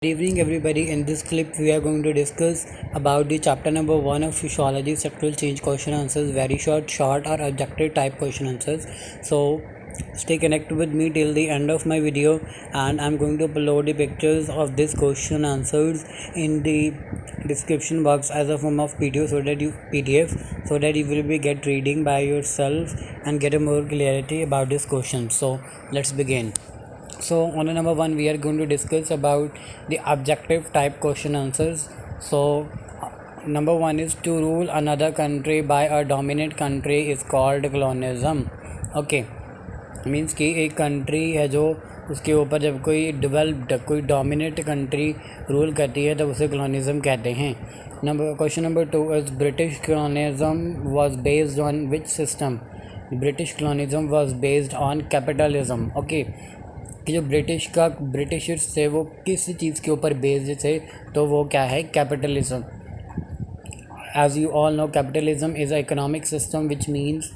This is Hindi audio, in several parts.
Good evening everybody. In this clip we are going to discuss about the chapter number 1 of physiology, structural change question answers, very short or objective type question answers. So stay connected with me till the end of my video, and I'm going to upload the pictures of this question answers in the description box as a form of PDF so that you will be get reading by yourself and get a more clarity about this question. So let's begin. So on number 1 we are going to discuss about the objective type question answers. So number 1 is to rule another country by a dominant country is called colonialism. Okay, means कि एक कंट्री है जो उसके ऊपर जब कोई डोमिनेट कंट्री रूल करती है तब उसे कॉलोनिज्म कहते हैं. Question number 2 is British colonialism was based on which system. British colonialism was based on capitalism. Okay, कि जो ब्रिटिशर्स थे वो किस चीज़ के ऊपर बेस्ड थे, तो वो क्या है, capitalism. As you all know, capitalism is an economic system which means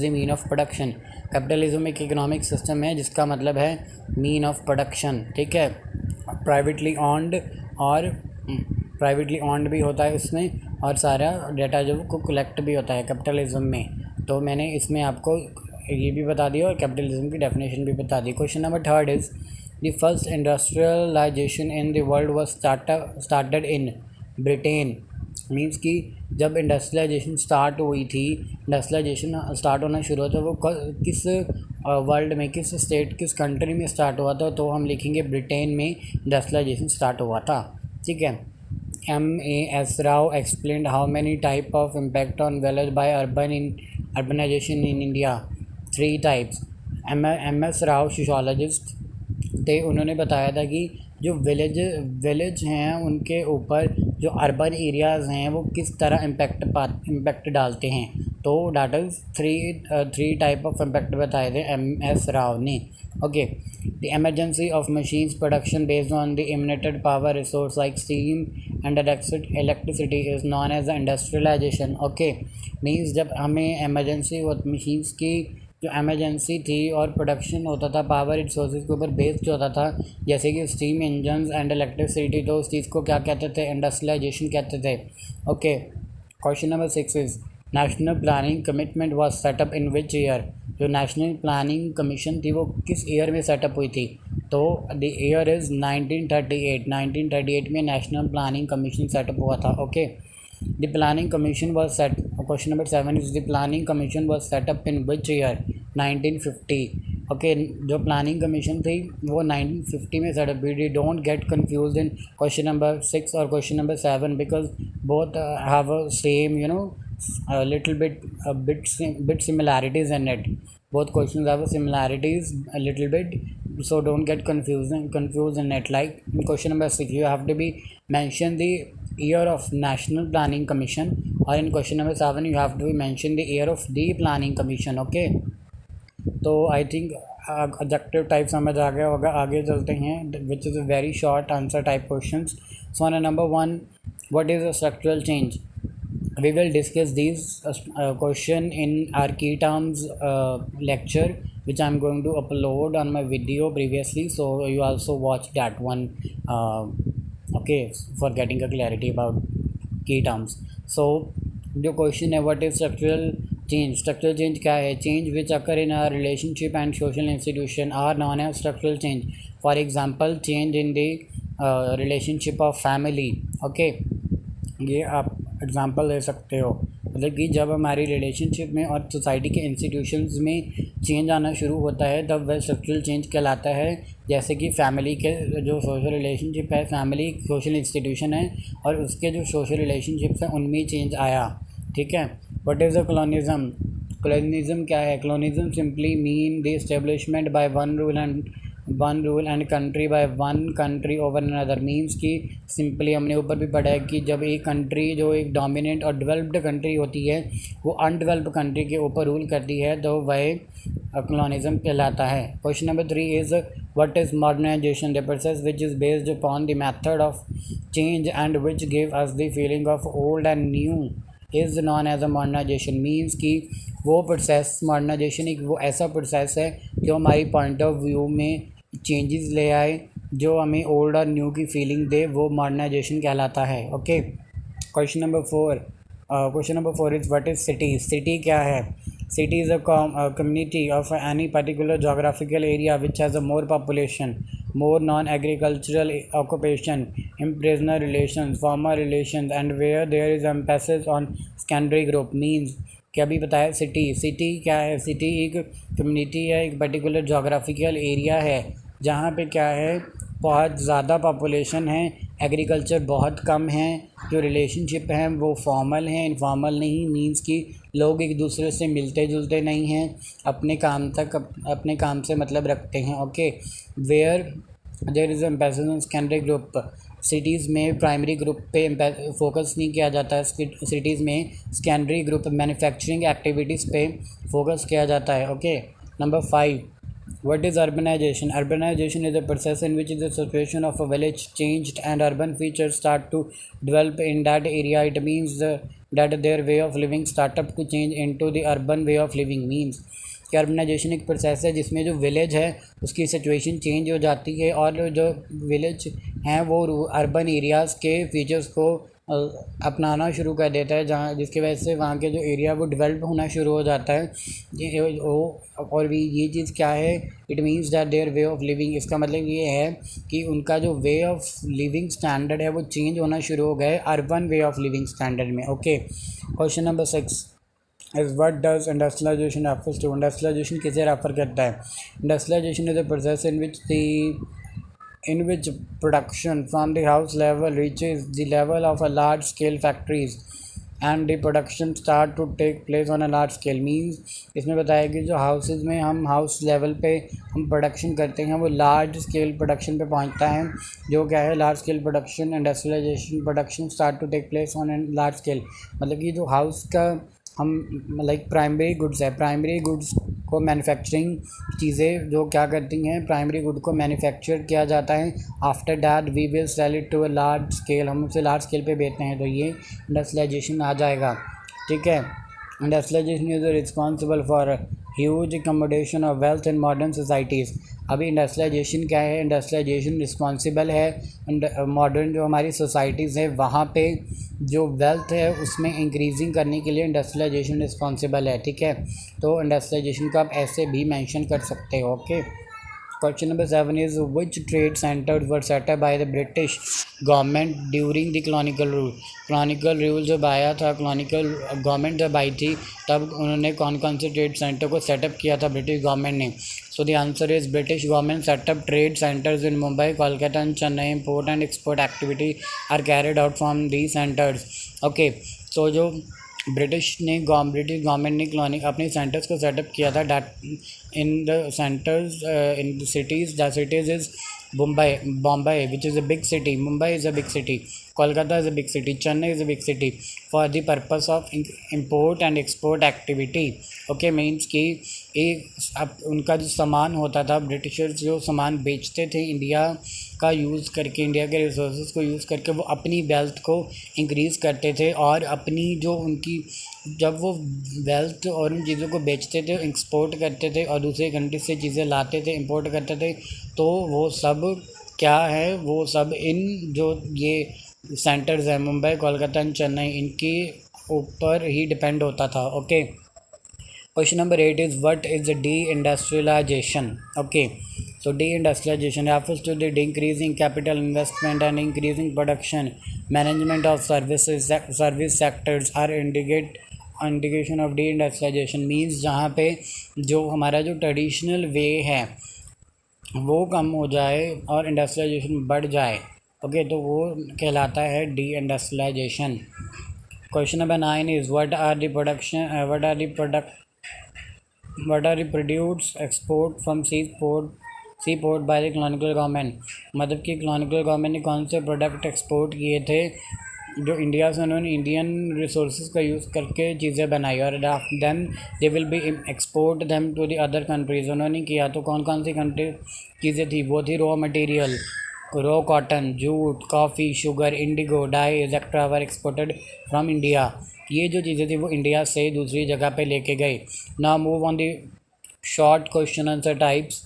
the mean of production. Capitalism एक इकोनॉमिक सिस्टम है जिसका मतलब है मीन ऑफ प्रोडक्शन. ठीक है, प्राइवेटली ऑन्ड भी होता है उसमें, और सारा डाटा जो को कलेक्ट भी होता है कैपिटलिज्म में. तो मैंने इसमें आपको ये भी बता दिया और कैपिटलिज्म की डेफिनेशन भी बता दी. Question number 3 is the first industrialization in the world was started in Britain. Means कि जब इंडस्ट्रियलाइजेशन स्टार्ट होना शुरू हुआ, तो वो किस वर्ल्ड में, किस स्टेट, किस कंट्री में स्टार्ट हुआ था, तो हम लिखेंगे ब्रिटेन में इंडस्ट्रियलाइजेशन स्टार्ट हुआ था. ठीक है. M.A.S. Rao explained how many type of impact on village by urbanization in India. 3 types. M.S. Rao sociologist थे, उन्होंने बताया था कि जो विलेज हैं उनके ऊपर जो अर्बन एरियाज़ हैं वो किस तरह इम्पैक्ट डालते हैं. तो that is three type of impact बताए थे M.S. राव ने. Okay, the emergency of machines production based on the inanimated power resource like steam and electricity is known as the industrialization. Okay, means जब हमें एमरजेंसी मशीन्स की जो एमरजेंसी थी और प्रोडक्शन होता था पावर रिसोर्सेज के ऊपर बेस्ड होता था, जैसे कि स्टीम इंजन्स एंड इलेक्ट्रिसिटी, तो उस चीज़ को क्या कहते थे, इंडस्ट्रियलाइजेशन कहते थे. Okay, question number 6 is national planning commitment was setup in which year. जो नेशनल प्लानिंग कमीशन थी वो किस ईयर में सेटअप हुई थी, तो द ईयर इज़ 1938 में नेशनल प्लानिंग कमीशन सेटअप हुआ था. Okay, The planning commission was set. Question number 7 is the planning commission was set up in which year? 1950. Okay, जो planning commission थी वो 1950 में सेटअप हुई थी. Don't get confused in question number 6 or question number 7 because both have a same, a bit similarities in it. Both questions have similarities a little bit, so don't get confused in it. Like in question number 6 you have to be mention the year of national planning commission, or in question number 7 you have to mention the year of the planning commission. Okay, तो आई थिंक ऑब्जेक्टिव टाइप समझ आ गया होगा. आगे चलते हैं, which is a very short answer type questions. So on number 1, what is a structural change. We will discuss these question in our key terms lecture, which I am going to upload on my video previously, so you also watch that one. Okay, for getting a clarity about key terms. So the question है, what is structural change. Structural change क्या है? Change which occur in our relationship and social institution are known as structural change. For example, change in the relationship of family. Okay, ये आप एग्ज़ाम्पल दे सकते हो. मतलब कि जब हमारी रिलेशनशिप में और सोसाइटी के इंस्टीट्यूशंस में चेंज आना शुरू होता है तब वह स्ट्रक्चरल चेंज कहलाता है. जैसे कि फैमिली के जो सोशल रिलेशनशिप है, फैमिली सोशल इंस्टीट्यूशन है और उसके जो सोशल रिलेशनशिप्स हैं उनमें चेंज आया. ठीक है. What is a colonialism. Colonialism क्या है? Colonialism simply mean the establishment by one rule and country by one country over another. Means कि सिंपली हमने ऊपर भी पढ़ा है कि जब एक कंट्री जो एक डोमिनेंट और डेवलप्ड कंट्री होती है वो अनडेवलप्ड कंट्री के ऊपर रूल करती है तो वह कॉलोनिज्म कहलाता है. Question number 3 is what is modernisation. The process which is based upon the method of change and which give us the feeling of old and new is known as a modernisation. Means कि वो प्रोसेस, मॉडर्नाइजेशन एक वो ऐसा प्रोसेस है जो हमारी पॉइंट ऑफ व्यू में चेंजेस ले आए, जो हमें ओल्ड और न्यू की फीलिंग दे वो मॉडर्नाइजेशन कहलाता है। Okay, question number four is what is city. City क्या है? City is a community of any particular geographical area which has a more population, more non-agricultural occupation, imprisonal relations, farmer relations, and where there is emphasis on secondary group means। क्या भी बताया? सिटी क्या है? सिटी एक कम्युनिटी है, एक पर्टिकुलर जोग्राफिकल एरिया है जहाँ पे क्या है, बहुत ज़्यादा पॉपुलेशन है, एग्रीकल्चर बहुत कम है, जो रिलेशनशिप हैं वो फॉर्मल हैं, इनफॉर्मल नहीं। मींस कि लोग एक दूसरे से मिलते जुलते नहीं हैं, अपने काम से मतलब रखते हैं। Okay, where there is emphasis on secondary group. Cities में प्राइमरी ग्रुप पे फोकस नहीं किया जाता है, सिटीज़ में सेकेंडरी ग्रुप मैन्युफैक्चरिंग एक्टिविटीज़ पे फोकस किया जाता है। Okay, number 5, what is urbanization? Urbanization is a process in which the situation of a village changed and urban features start to develop in that area. It means that their way of living start up to change into the urban way of living means कि अर्बनाइजेशन एक प्रोसेस है जिसमें जो विलेज है उसकी सिचुएशन चेंज हो जाती है और जो विलेज हैं वो अर्बन एरियाज़ के फीचर्स को अपनाना शुरू कर देता है, जहाँ जिसकी वजह से वहाँ के जो एरिया वो डेवलप होना शुरू हो जाता है। और भी ये चीज़ क्या है? It means that their way of living. इसका मतलब ये है कि उनका जो वे ऑफ लिविंग स्टैंडर्ड है वो चेंज होना शुरू हो गए urban way of living standard में। Okay, question number 6 is what does industrialization refers to? Industrialization किसे रेफर करता है? Industrialization is a process in which production from the house level reaches the level of a large scale factories and the production start to take place on a large scale means इसमें बताया कि जो हाउसेज में हम हाउस लेवल पे हम प्रोडक्शन करते हैं वो लार्ज स्केल प्रोडक्शन पे पहुंचता है। जो क्या है? Large scale production, industrialisation production start to take place on an large scale. मतलब कि जो हाउस का हम लाइक प्राइमरी गुड्स है, प्राइमरी गुड्स को मैन्युफैक्चरिंग चीज़ें जो क्या करती हैं, प्राइमरी गुड को मैन्युफैक्चर किया जाता है। After that we will sell it to a large scale, हम उसे लार्ज स्केल पे बेचते हैं, तो ये इंडस्ट्रियलाइजेशन आ जाएगा। ठीक है, industrialisation is responsible for huge accommodation of wealth in modern societies. अभी इंडस्ट्रियलाइजेशन क्या है? इंडस्ट्रियलाइजेशन रिस्पॉन्सिबल है मॉडर्न जो हमारी सोसाइटीज़ है वहाँ पे जो वेल्थ है उसमें इंक्रीजिंग करने के लिए इंडस्ट्रियलाइजेशन रिस्पॉन्सिबल है। ठीक है, तो इंडस्ट्रियलाइजेशन को आप ऐसे भी मेंशन कर सकते हो। Okay, question number 7 is which trade centres were set up by the British government during the colonial rule. Colonial rule जब आया था, कॉलोनियल गवर्नमेंट जब आई थी तब उन्होंने कौन कौन से ट्रेड सेंटर को सेटअप किया था ब्रिटिश गवर्नमेंट ने? So the answer is British government setup trade centres in Mumbai, Kolkata and Chennai. Import and export activity are carried out from the centres. Okay, तो जो ब्रिटिश गवर्नमेंट ने कॉलोनी अपने सेंटर्स को सेटअप किया था that in the centres in the cities. The cities is Bombay, which is a big city. Mumbai is a big city. Kolkata is a big city. Chennai is a big city for the purpose of import and export activity. Okay, means कि एक अब उनका जो सामान होता था, ब्रिटिशर्स जो सामान बेचते थे इंडिया का यूज़ करके, इंडिया के रिसोर्सेज को यूज़ करके वो अपनी वेल्थ को इंक्रीज़ करते थे और अपनी जो उनकी जब वो वेल्थ और उन चीज़ों को बेचते थे, एक्सपोर्ट करते थे और दूसरे कंट्री से चीज़ें लाते थे, इंपोर्ट करते थे, तो वो सब क्या है? वो सब इन जो ये सेंटर्स हैं मुंबई, कोलकाता एंड चेन्नई, इनके ऊपर ही डिपेंड होता था। Okay, question number 8 is what is deindustrialisation. Okay, so deindustrialization refers to the decreasing capital investment and increasing production. Management of service sectors are indication of deindustrialization means जहाँ पे जो हमारा जो ट्रेडिशनल वे है वो कम हो जाए और इंडस्ट्रियलाइजेशन बढ़ जाए। ओके, तो वो कहलाता है deindustrialisation. Question number 9 is what are the produced export from seaport by the colonial government। मतलब कि colonial government ने कौन से प्रोडक्ट एक्सपोर्ट किए थे जो इंडिया से उन्होंने इंडियन रिसोर्सेज का यूज़ करके चीज़ें बनाई और then they will be export them to the other countries. उन्होंने किया तो कौन कौन सी कंट्री चीज़ें थी? वो थी raw material, raw cotton, jute, coffee, sugar, indigo, dye etcetera were exported from India. ये जो चीज़ें थी वो इंडिया से दूसरी जगह पे लेके गए। Now move on the short question answer types.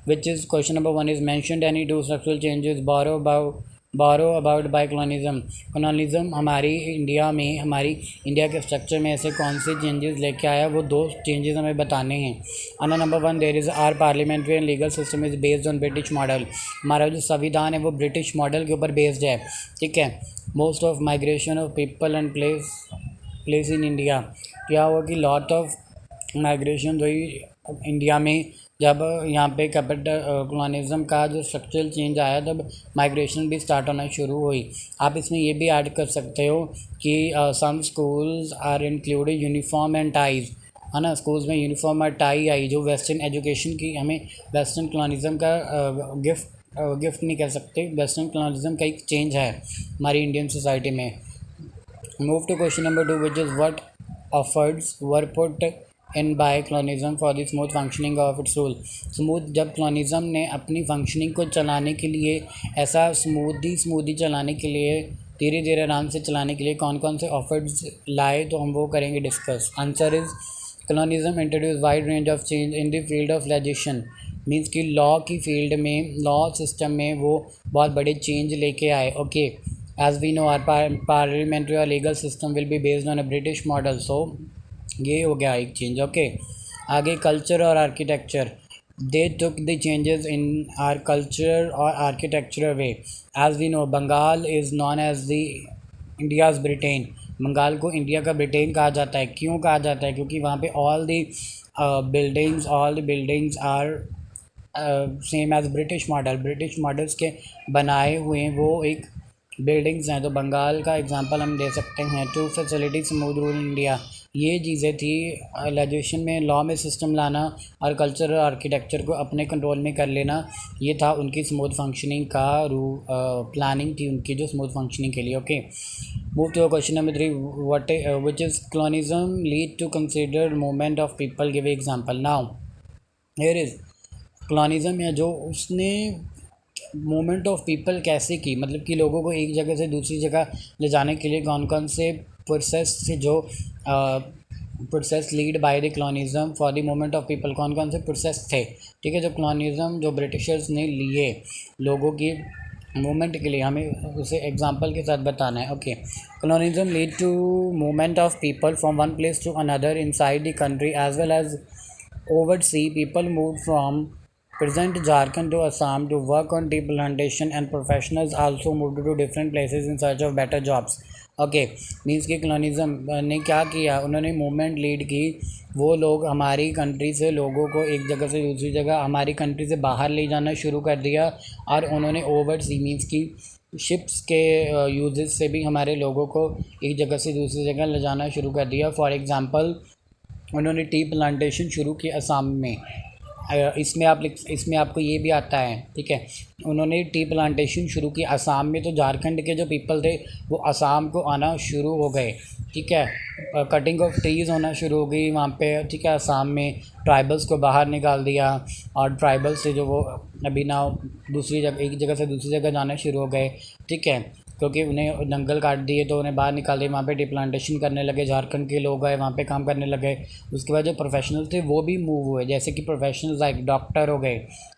which is question number 1 is mentioned any two structural changes borrow about by colonialism हमारी इंडिया के स्ट्रक्चर में ऐसे कौन से चेंजेस लेके आया, वो दो चेंजेस हमें बताने हैं. अन्ना number 1 there is our parliamentary and legal system is based on British model. हमारा जो संविधान है वो ब्रिटिश मॉडल के ऊपर बेस्ड है. ठीक है. Most of migration of people and place in India. क्या हुआ कि लॉट ऑफ माइग्रेशन हुई इंडिया में. जब यहाँ पे कैपिटल कॉलोनिज्म का जो स्ट्रक्चरल चेंज आया तब माइग्रेशन भी स्टार्ट होना शुरू हुई. आप इसमें ये भी ऐड कर सकते हो कि some schools are included uniform and ties, है ना. स्कूल्स में यूनिफॉर्म और टाई आई, जो वेस्टर्न एजुकेशन की हमें वेस्टर्न कॉलोनिज्म का गिफ्ट नहीं कह सकते, वेस्टर्न कॉलोनिज्म का एक चेंज है हमारी इंडियन सोसाइटी में. Move to question number 2 which is what efforts were put in by colonialism for the smooth functioning of its rule. जब colonialism ने अपनी फंक्शनिंग को चलाने के लिए ऐसा स्मूदी चलाने के लिए धीरे धीरे आराम से चलाने के लिए कौन कौन से efforts लाए, तो हम वो करेंगे discuss. Answer is colonialism introduced wide range of change in the field of legislation. Means कि लॉ की फील्ड में, लॉ सिस्टम में वो बहुत बड़े चेंज लेके आए. Okay. As we know, our parliamentary or legal system will be based on a British model. So ये हो गया एक चेंज. ओके. आगे कल्चर और architecture. They took the changes in our culture or architecture way. As we know, Bengal is known as the India's Britain. Bengal को इंडिया का ब्रिटेन कहा जाता है. क्यों कहा जाता है? क्योंकि वहाँ पे all the buildings are same as British models के बनाए हुए वो एक बिल्डिंग्स हैं. तो बंगाल का एग्जांपल हम दे सकते हैं. To facility smooth rule India. ये चीज़ें थी लेजिस्लेशन में, लॉ में सिस्टम लाना और कल्चर और आर्किटेक्चर को अपने कंट्रोल में कर लेना. ये था उनकी स्मूथ फंक्शनिंग का प्लानिंग थी उनकी, जो स्मूथ फंक्शनिंग के लिए. Okay. Move to question number 3 which is colonialism lead to consider movement of people. Give example. Now here is colonialism है जो उसने मूवमेंट ऑफ पीपल कैसे की, मतलब कि लोगों को एक जगह से दूसरी जगह ले जाने के लिए कौन कौन से प्रोसेस से जो process lead by the colonialism for the movement of people, कौन कौन से प्रोसेस थे. ठीक है. जो कॉलोनिज्म जो ब्रिटिशर्स ने लिए लोगों की मूवमेंट के लिए, हमें उसे एग्जांपल के साथ बताना है. Okay. Colonialism lead to movement of people from one place to another inside the country as well as over sea. People move from present Jharkhand to Assam to work on tea plantation and professionals also moved to different places in search of better jobs. Okay. Means कि कॉलोनिज्म ने क्या किया, उन्होंने मूवमेंट लीड की. वो लोग हमारी कंट्री से लोगों को एक जगह से दूसरी जगह हमारी कंट्री से बाहर ले जाना शुरू कर दिया और उन्होंने ओवर सी मीन्स की शिप्स के यूजेस से भी हमारे लोगों को एक जगह से दूसरी जगह ले जाना शुरू कर दिया. फॉर एग्ज़ाम्पल उन्होंने टी प्लांटेशन शुरू की असम में. इसमें आपको ये भी आता है. ठीक है. उन्होंने टी प्लांटेशन शुरू की असम में, तो झारखंड के जो पीपल थे वो असम को आना शुरू हो गए. ठीक है. कटिंग ऑफ ट्रीज़ होना शुरू हो गई वहाँ पे. ठीक है. असम में ट्राइबल्स को बाहर निकाल दिया और ट्राइबल्स से जो वो अभी ना दूसरी जगह एक जगह से दूसरी जगह जाना शुरू हो गए. ठीक है. क्योंकि उन्हें जंगल काट दिए तो उन्हें बाहर निकाल दिए. वहाँ पे टी प्लांटेशन करने लगे. झारखंड के लोग आए वहाँ पे काम करने लगे. उसके बाद जो प्रोफेशनल थे वो भी मूव हुए. जैसे कि प्रोफेशनल्स लाइक डॉक्टर हो गए,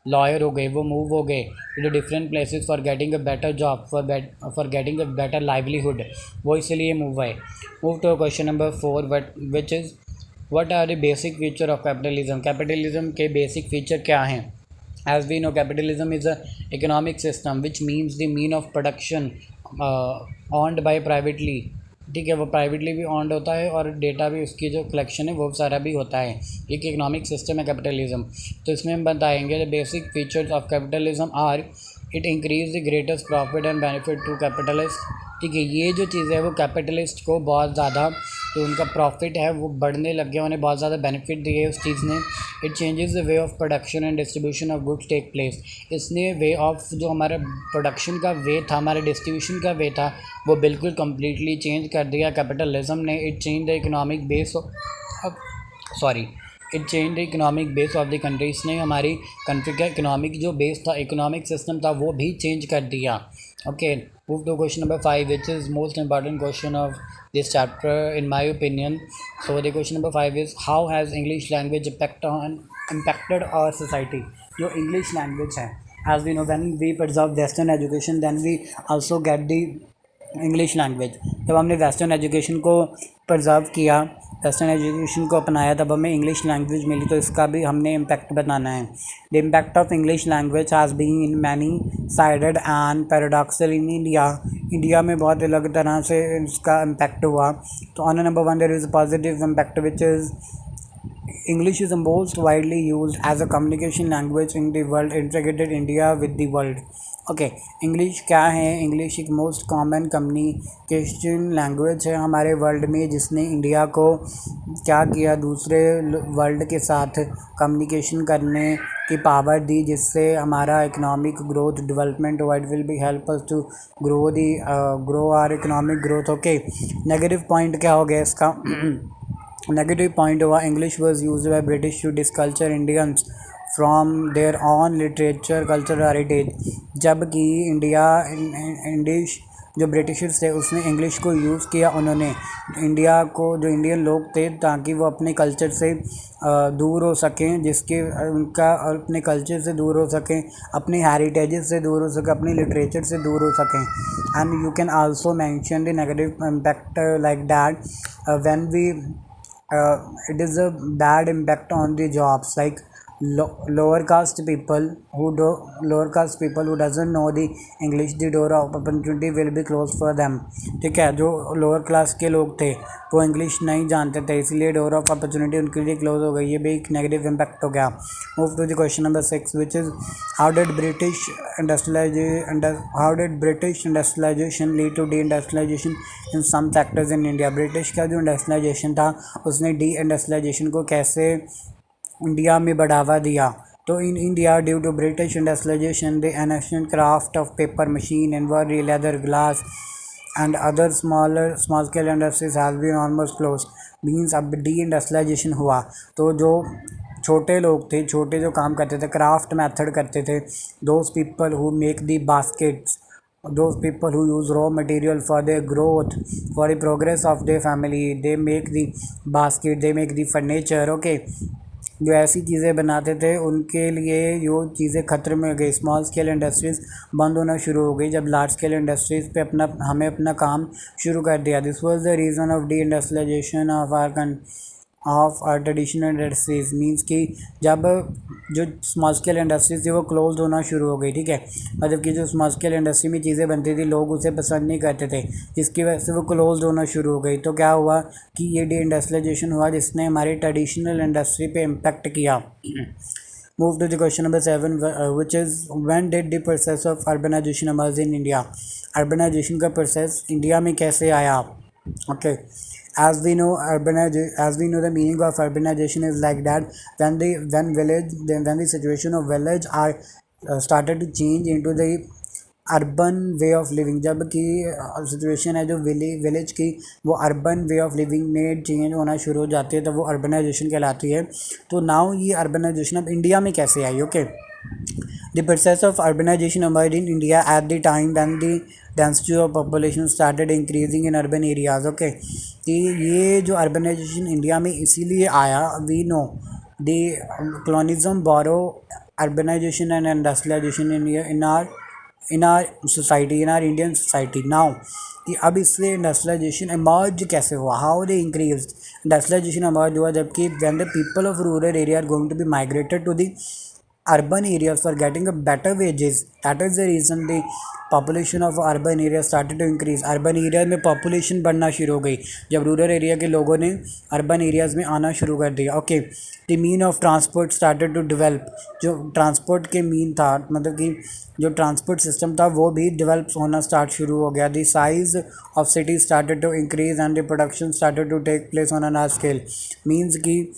लॉयर हो गए, वो मूव हो गए to different places for getting a better job, for getting a better livelihood. वो इसलिए मूव आए. Move to question number 4 which is what are the basic feature of capitalism. Capitalism के बेसिक फीचर क्या हैं. As we know, capitalism is a economic system which means the mean of production owned by privately. ठीक है. वो प्राइवेटली भी ऑन्ड होता है और डेटा भी उसकी जो कलेक्शन है वो सारा भी होता है. एक इकोनॉमिक सिस्टम है कैपिटलिज्म. तो इसमें हम बताएंगे the basic features of capitalism are it increase the greatest profit and benefit to capitalist. ठीक है. ये जो चीज़ है वो कैपिटलिस्ट को बहुत ज़्यादा जो उनका प्रॉफिट है वो बढ़ने लग गया, उन्हें बहुत ज़्यादा बेनिफिट दिए उस चीज़ ने. It changes the way of production and distribution of goods take place. इसने वे ऑफ जो हमारा प्रोडक्शन का वे था, हमारे डिस्ट्रीब्यूशन का वे था, वो बिल्कुल कम्प्लीटली चेंज कर दिया कैपिटलिज्म ने. It change the economic base of the country. इसने हमारी कंट्री का इकोनॉमिक जो बेस था, इकोनॉमिक सिस्टम था, वो भी चेंज कर दिया. Okay. Move to question number 5 which is most important question of this chapter in my opinion. So the question number 5 is how has English language impacted our society. जो इंग्लिश लैंग्वेज है, as we know when we preserve western education then we also get the English language. जब हमने वेस्टर्न एजुकेशन को प्रिजर्व किया, वेस्टर्न एजुकेशन को अपनाया, तब हमें इंग्लिश लैंग्वेज मिली, तो इसका भी हमने इम्पैक्ट बताना है। The impact of English language has been in many sided and paradoxical in India. India में बहुत अलग तरह से इसका इम्पैक्ट हुआ। तो on number 1 there is positive impact which is English is the most widely used as a communication language in the world, integrated India with the world. Okay, English क्या है? इंग्लिश एक मोस्ट कॉमन कम्युनिकेशन लैंग्वेज है हमारे वर्ल्ड में, जिसने इंडिया को क्या किया, दूसरे वर्ल्ड के साथ कम्युनिकेशन करने की पावर दी, जिससे हमारा economic growth, development it will be help us to grow our economic growth. Okay, negative point क्या हो गया इसका? नेगेटिव पॉइंट हुआ English was use by British to disculture Indians from their own literature culture heritage. जबकि इंग्लिश जो ब्रिटिशर्स थे उसने इंग्लिश को यूज़ किया, उन्होंने इंडिया को, जो इंडियन लोग थे, ताकि वो अपने कल्चर से दूर हो सकें, जिसके उनका अपने कल्चर से दूर हो सकें, अपने हेरिटेजेस से दूर हो सकें, अपने लिटरेचर से दूर हो सकें। And you can also mention the negative impact like that when we it is a bad impact on the jobs, like lower caste people who doesn't know the English, the door of opportunity will be closed for them। ठीक है, जो लोअर क्लास के लोग थे वो इंग्लिश नहीं जानते थे, इसलिए डोर ऑफ अपॉर्चुनिटी उनके लिए क्लोज हो गई। ये भी एक नेगेटिव इम्पैक्ट हो गया। Move to the question number 6 which is how did British industrialization lead to deindustrialization in some sectors in India. British का जो इंडस्ट्रियलाइजेशन था उसने डी इंडस्ट्रियलाइजेशन को कैसे इंडिया में बढ़ावा दिया? तो in India due to British industrialization the national craft of paper machine embroidery leather glass and other small scale industries has been almost close. Means अब डी इंडस्ट्रियलाइजेशन हुआ तो जो छोटे लोग थे, छोटे जो काम करते थे, क्राफ्ट मेथड करते थे, those people who make the baskets, those people who use raw material for their growth, for the progress of their family, they make the basket, they make the furniture। okay, जो ऐसी चीज़ें बनाते थे उनके लिए ये चीज़ें खतरे में हो गई। स्मॉल स्केल इंडस्ट्रीज़ बंद होना शुरू हो गई जब लार्ज स्केल इंडस्ट्रीज़ पे हमें अपना काम शुरू कर दिया। This was the reason of deindustrialization of our traditional industries. Means कि जब जो स्मॉल स्केल इंडस्ट्रीज थी वो क्लोज होना शुरू हो गई। ठीक है, मतलब कि जो स्मॉल स्केल इंडस्ट्री में चीज़ें बनती थी लोग उसे पसंद नहीं करते थे, जिसकी वजह से वो क्लोज होना शुरू हो गई। तो क्या हुआ कि ये डी इंडस्ट्रियलाइजेशन हुआ जिसने हमारी ट्रेडिशनल इंडस्ट्री पे इम्पेक्ट किया। Move to the question number 7 which is when did the process of urbanization emerge in India. Urbanization का प्रोसेस इंडिया में कैसे आया? Okay, as we know the meaning of urbanization is like that when the situation of village are started to change into the urban way of living. जब कि सिचुएशन है जो विलेज की वो अर्बन वे ऑफ लिविंग में चेंज होना शुरू हो जाती है, तो वो अर्बनाइजेशन कहलाती है। तो नाउ ये अर्बनाइजेशन अब इंडिया में कैसे आई? Okay, the process of urbanization emerged in India at the time when the density of population started increasing in urban areas। Okay, ये जो अर्बनाइजेशन इंडिया में इसीलिए आया, we know the colonialism borrow urbanization and industrialization in our society, in our Indian society now। कि अब इससे इंडस्ट्रियलाइजेशन emerge कैसे हुआ? How they increase industrialization emerge हुआ जबकि when the people of rural area are going to be migrated to the urban areas for getting a better wages, that is the reason the population of urban areas started to increase। urban area में population बढ़ना शुरू हो गई जब रूरल एरिया के लोगों ने अर्बन एरियाज़ में आना शुरू कर दिया। Okay, the mean of transport started to develop. जो ट्रांसपोर्ट के मीन था, मतलब कि जो ट्रांसपोर्ट सिस्टम था वो भी डेवलप होना स्टार्ट शुरू हो गया। The size of city started to increase and the production started to take place on a large scale. Means कि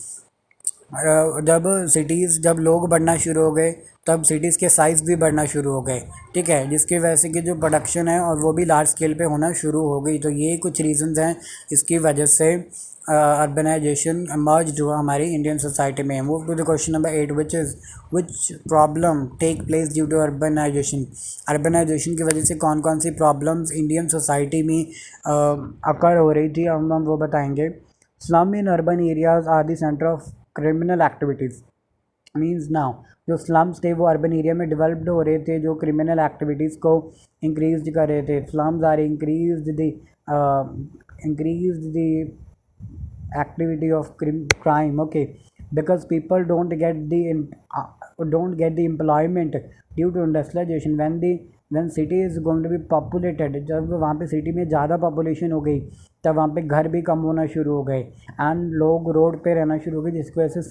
जब लोग बढ़ना शुरू हो गए तब सिटीज़ के साइज़ भी बढ़ना शुरू हो गए। ठीक है, जिसकी वजह से कि जो प्रोडक्शन है और वो भी लार्ज स्केल पे होना शुरू हो गई। तो ये कुछ रीजंस हैं इसकी वजह से अर्बनाइजेशन इमर्ज हुआ हमारी इंडियन सोसाइटी में। Move to the question number 8 which problem take place due to urbanization. Urbanization की वजह से कौन कौन सी प्रॉब्लम्स इंडियन सोसाइटी में अकर हो रही थी, हम वो बताएंगे। Slum in urban areas are the centre of criminal activities। means now जो स्लम्स थे वो अर्बन एरिया में डेवलप्ड हो रहे थे, जो क्रिमिनल एक्टिविटीज़ को इंक्रीज कर रहे थे. Slums are increased the activity of crime, okay, because people don't get the employment due to industrialization. When city is going to be populated, जब वहाँ पे सिटी में ज़्यादा पॉपुलेशन हो गई तब वहाँ पे घर भी कम होना शुरू हो गए एंड लोग रोड पे रहना शुरू हो गए, जिसकी वजह से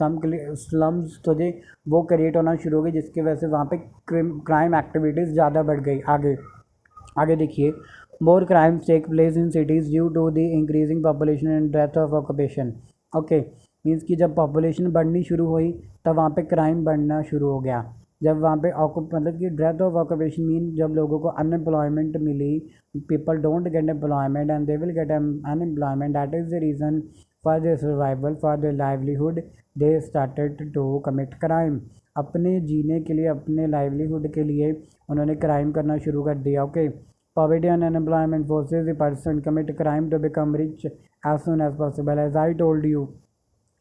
स्लम्स तो जो वो क्रिएट होना शुरू हो गई, जिसकी वजह से वहाँ पे क्राइम एक्टिविटीज़ ज़्यादा बढ़ गई. आगे आगे देखिए, more crimes take place in cities due to the increasing population and death of occupation. Okay, means कि जब पॉपुलेशन बढ़नी शुरू हुई तब वहाँ पे क्राइम बढ़ना शुरू हो गया. जब वहाँ पे मतलब कि डेथ ऑफ ऑक्यूपेशन मीन जब लोगों को अनएम्प्लॉयमेंट मिली, people don't get employment and they will get unemployment, that is the reason for their survival, for their livelihood, they started to commit crime. अपने जीने के लिए, अपने लाइवलीहुड के लिए उन्होंने क्राइम करना शुरू कर दिया. Okay, poverty and unemployment forces the person commit crime to become rich as soon as possible. As I told you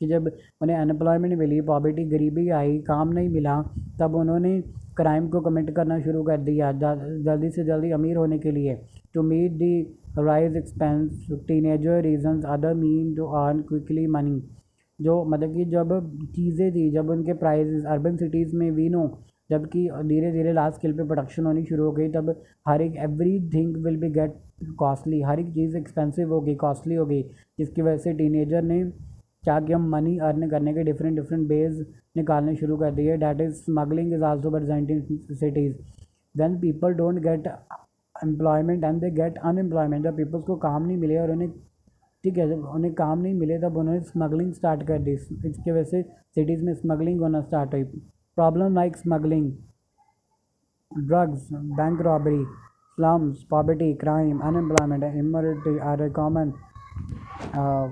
कि जब उन्हें अनएम्प्लॉयमेंट मिली, पॉवर्टी गरीबी आई, काम नहीं मिला, तब उन्होंने क्राइम को कमिट करना शुरू कर दिया जल्दी से जल्दी अमीर होने के लिए. To meet the rise expenses, teenager reasons, other mean to earn quickly money. जो मतलब कि जब चीज़ें थी, जब उनके प्राइजेस अर्बन सिटीज़ में वी नो, जबकि धीरे धीरे लार्ज स्केल पे प्रोडक्शन होनी शुरू हो गई, तब हर एक everything will be get costly, हर एक चीज़ एक्सपेंसिव हो गई, कॉस्टली हो गई, जिसकी वजह से टीनेजर ने क्या कि हम मनी अर्न करने के डिफरेंट डिफरेंट वेज निकालने शुरू कर दिए. That is smuggling is also present in cities. When people don't get employment and they get unemployment, जब पीपल्स को काम नहीं मिले और उन्हें, ठीक है, जब उन्हें काम नहीं मिले तब उन्होंने स्मगलिंग स्टार्ट कर दी. इसकी वजह से सिटीज़ में स्मगलिंग होना स्टार्ट हुई. Problem like smuggling, drugs, bank robbery, slums, poverty, crime, unemployment, and immorality are a uh,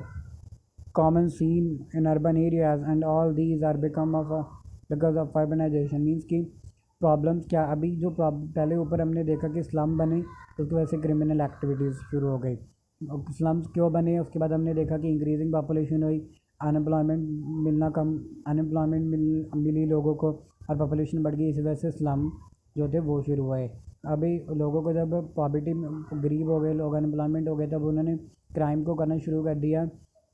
common scene in urban areas, and all these are become of because of urbanization. Means कि प्रॉब्लम्स क्या, अभी जो पहले ऊपर हमने देखा कि स्लम बने तो उसकी वजह से क्रिमिनल एक्टिविटीज़ शुरू हो गई. स्लम्स क्यों बने, उसके बाद हमने देखा कि इंक्रीजिंग पॉपुलेशन हुई, अनएम्प्लॉयमेंट मिलना कम, अनएम्प्लॉयमेंट मिली लोगों को और पॉपुलेशन बढ़ गई, इस वजह से स्लम जो थे वो शुरू हुए. अभी लोगों को जब पॉवर्टी में गरीब हो गए लोग, अनएम्प्लॉयमेंट हो गए, तब उन्होंने क्राइम को करना शुरू कर दिया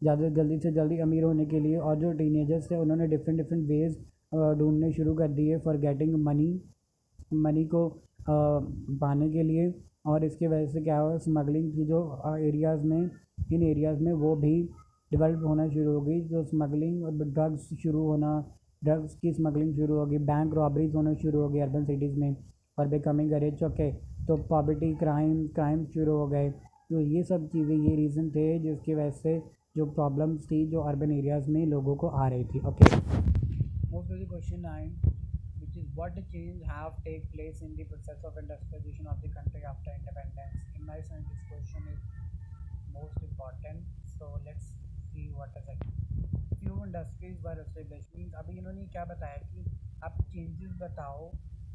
ज़्यादा जल्दी से जल्दी अमीर होने के लिए. और जो टीनेजर्स थे उन्होंने डिफरेंट डिफरेंट वेज ढूंढने शुरू कर दिए फॉर गेटिंग मनी को पाने के लिए. और इसकी वजह से क्या हुआ, स्मगलिंग की जो एरियाज़ में, इन एरियाज़ में वो भी डेवलप होना शुरू हो गई. जो स्मगलिंग और ड्रग्स शुरू होना, ड्रग्स की स्मगलिंग शुरू हो गई, बैंक रॉबरीज होना शुरू हो गई अर्बन सिटीज़ में और बिकमिंग रिच. ओके, तो पॉवर्टी, क्राइम शुरू हो गए. तो ये सब चीज़ें, ये रीज़न थे जिसकी वजह से जो प्रॉब्लम्स थी जो अर्बन एरियाज़ में लोगों को आ रही थी. Okay, move to the question 9, which is what change have take place in the process of industrialization of the country after independence. In my sense, this question is most important. So let's see what is it. Few industries were established. Means अभी इन्होंने क्या बताया कि आप changes बताओ,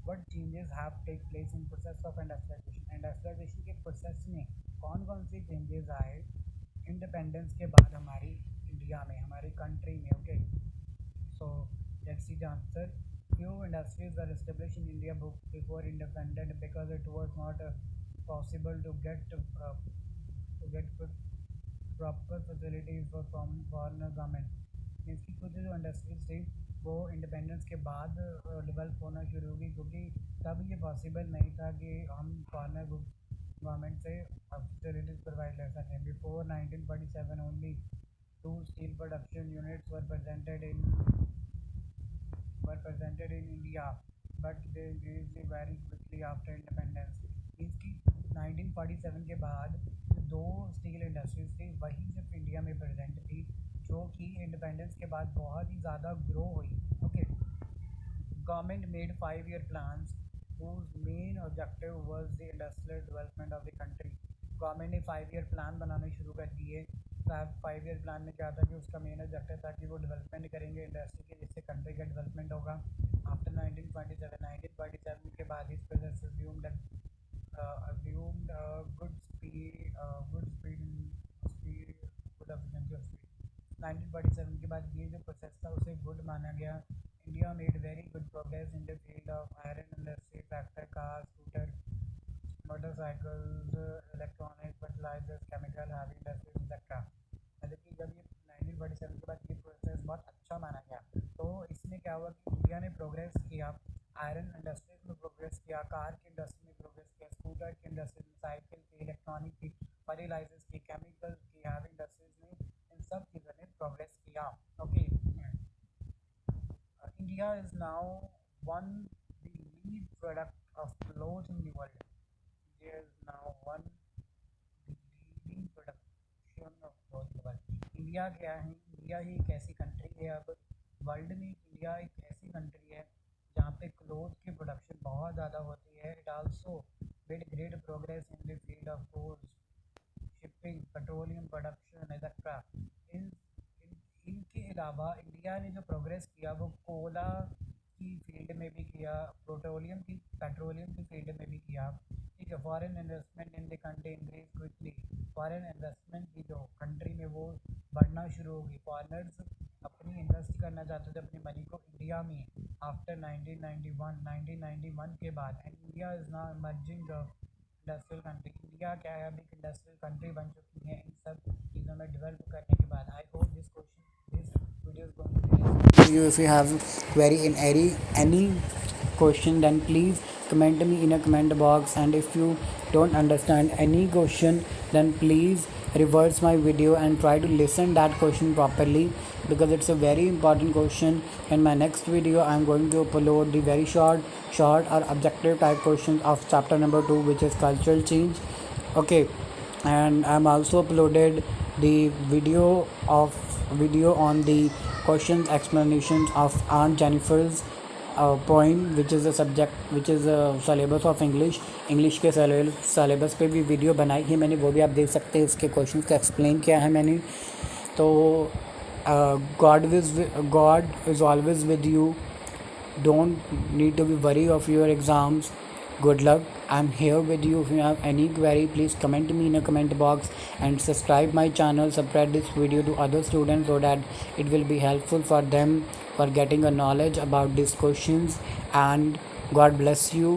what changes have take place in process of industrialization. Industrialization के process में कौन कौन से changes आए इंडिपेंडेंस के बाद हमारी इंडिया में, हमारी कंट्री में. Okay, so let's see the answer. Few industries were established in India before independence because it was not possible to get proper facilities from foreign government. इसकी कुछ जो इंडस्ट्रीज थी वो इंडिपेंडेंस के बाद डेवलप होना शुरू हो गई, क्योंकि तब ये पॉसिबल नहीं था कि हम फॉरेनर गवर्नमेंट से फैसिलिटीज प्रोवाइड कर सकें. Before 1947 only 2 steel production units were presented in India, but they increased very quickly after independence. इसकी 1947 के बाद 2 स्टील इंडस्ट्रीज थी वही सिर्फ इंडिया में प्रेजेंट थी, जो कि इंडिपेंडेंस के बाद बहुत ही ज़्यादा ग्रो हुई. Okay, government made 5-year plans whose main objective was the industrial development of the country. Government ने 5-year प्लान बनाने शुरू कर दिए. 5-year प्लान में क्या था कि उसका मेन ऑब्जेक्टिव था कि वो डेवलपमेंट करेंगे इंडस्ट्री के, जिससे कंट्री का डेवलपमेंट होगा. आफ्टर 1947 के बाद इस process assumed good efficiency of speed. 1947 के बाद ये जो प्रोसेस था उसे गुड माना गया. India made very good progress in the field of iron industry, tractor, cars, scooter, motorcycles, electronics, fertilizers, chemical, heavy industries, etc. मतलब कि जब ये 1947 के बाद ये प्रोसेस बहुत अच्छा माना गया, तो इसमें क्या हुआ कि इंडिया ने प्रोग्रेस किया, आयरन इंडस्ट्रीज में प्रोग्रेस किया, कार की इंडस्ट्री में प्रोग्रेस किया, स्कूटर की इंडस्ट्री में, साइकिल की, इलेक्ट्रॉनिक की, फर्टिलाइजर्स की, केमिकल की, हैवी इंडस्ट्रीज में, इन सब चीज़ों ने प्रोग्रेस किया. Okay. India is now one the lead product of clothes in the world. India is now one the leading production of clothes in the world. India क्या है? इंडिया ही एक ऐसी कंट्री है, अब वर्ल्ड में इंडिया एक ऐसी कंट्री है जहाँ पे क्लोथ की प्रोडक्शन बहुत ज़्यादा होती है. It also made great progress in the field of coals, shipping, petroleum production etcetera. इन इनके अलावा इंडिया ने जो प्रोग्रेस किया वो कोला की फील्ड में भी किया, पेट्रोलियम की फील्ड में भी किया. ठीक है. Foreign investment in the country increase quickly. Foreign investment की जो कंट्री में वो बढ़ना शुरू होगी. फॉरेनर्स अपनी इन्वेस्ट करना चाहते थे अपनी मनी को इंडिया में आफ्टर 1991 के बाद. And India is now emerging industrial country. India क्या है, अभी इंडस्ट्रियल कंट्री बन चुकी है इन सब चीज़ों में डेवलप करने के बाद. I hope this video is going to be useful to you. If you have query in any question, then please comment me in a comment box, and if you don't understand any question, then please reverse my video and try to listen that question properly, because it's a very important question. In my next video I am going to upload the very short or objective type questions of chapter number 2, which is cultural change. Okay. And I'm also uploaded the video on the questions explanations of Aunt Jennifer's poem, which is a subject, which is a syllabus of English के syllabus पे भी वीडियो बनाई है मैंने, वो भी आप देख सकते हैं. उसके क्वेश्चंस का एक्सप्लेन किया है मैंने. तो God is always with you. Don't need to be worried of your exams. Good luck. I'm here with you. If you have any query, please comment me in a comment box and subscribe my channel. Spread this video to other students so that it will be helpful for them for getting a knowledge about these questions. And God bless you.